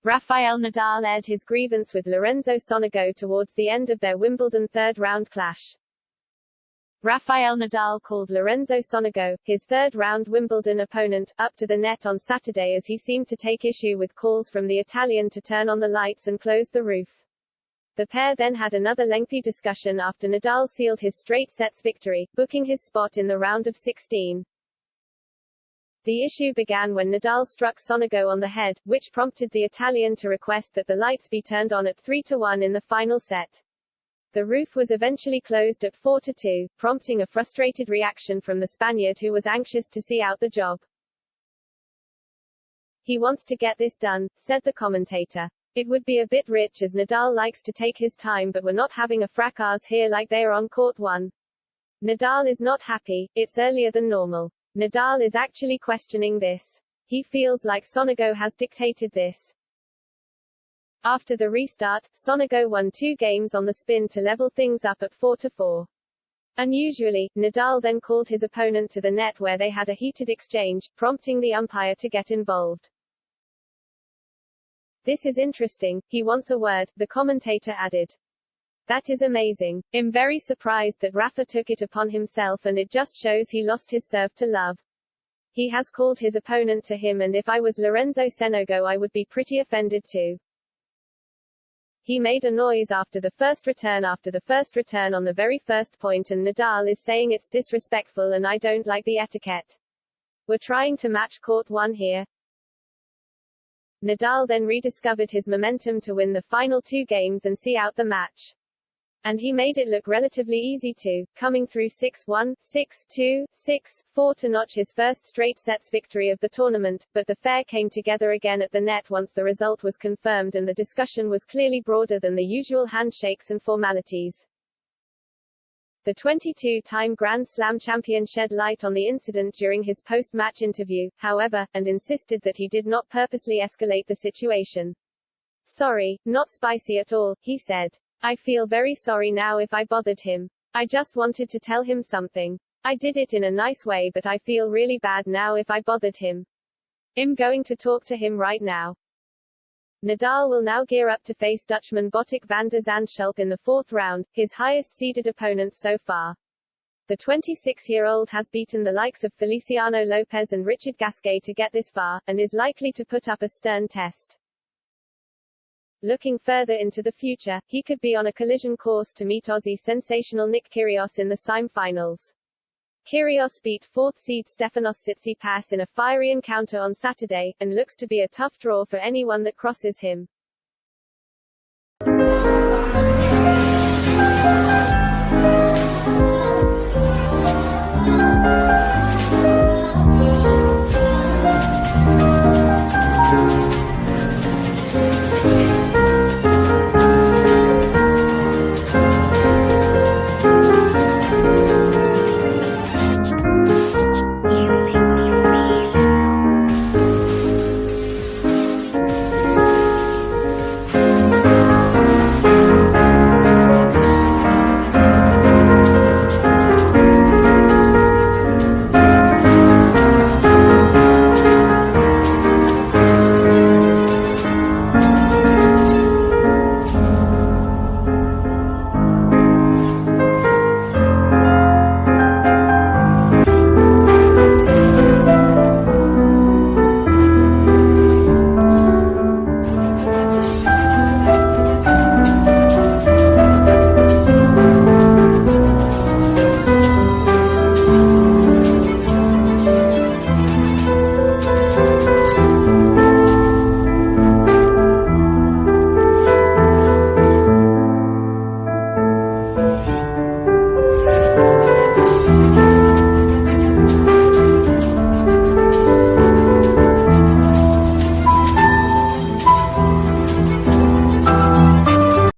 Rafael Nadal aired his grievance with Lorenzo Sonego towards the end of their Wimbledon third-round clash. Rafael Nadal called Lorenzo Sonego, his third-round Wimbledon opponent, up to the net on Saturday as he seemed to take issue with calls from the Italian to turn on the lights and close the roof. The pair then had another lengthy discussion after Nadal sealed his straight sets victory, booking his spot in the round of 16. The issue began when Nadal struck Sonego on the head, which prompted the Italian to request that the lights be turned on at 3-1 in the final set. The roof was eventually closed at 4-2, prompting a frustrated reaction from the Spaniard who was anxious to see out the job. "He wants to get this done," said the commentator. "It would be a bit rich as Nadal likes to take his time, but we're not having a fracas here like they are on court 1. Nadal is not happy, it's earlier than normal. Nadal is actually questioning this. He feels like Sonego has dictated this." After the restart, Sonego won 2 games on the spin to level things up at 4-4. Unusually, Nadal then called his opponent to the net where they had a heated exchange, prompting the umpire to get involved. "This is interesting, he wants a word," the commentator added. "That is amazing. I'm very surprised that Rafa took it upon himself, and it just shows he lost his serve to love. He has called his opponent to him, and if I was Lorenzo Sonego I would be pretty offended too. He made a noise after the first return on the very first point, and Nadal is saying it's disrespectful and I don't like the etiquette. We're trying to match court 1 here." Nadal then rediscovered his momentum to win the final 2 games and see out the match. And he made it look relatively easy too, coming through 6-1, 6-2, 6-4 to notch his first straight sets victory of the tournament, but the pair came together again at the net once the result was confirmed and the discussion was clearly broader than the usual handshakes and formalities. The 22-time Grand Slam champion shed light on the incident during his post-match interview, however, and insisted that he did not purposely escalate the situation. "Sorry, not spicy at all," he said. "I feel very sorry now if I bothered him. I just wanted to tell him something. I did it in a nice way, but I feel really bad now if I bothered him. I'm going to talk to him right now." Nadal will now gear up to face Dutchman Botic van der Zandschulp in the 4th round, his highest-seeded opponent so far. The 26-year-old has beaten the likes of Feliciano Lopez and Richard Gasquet to get this far, and is likely to put up a stern test. Looking further into the future, he could be on a collision course to meet Aussie's sensational Nick Kyrgios in the semi-finals. Kyrgios beat 4th seed Stefanos Tsitsipas in a fiery encounter on Saturday, and looks to be a tough draw for anyone that crosses him.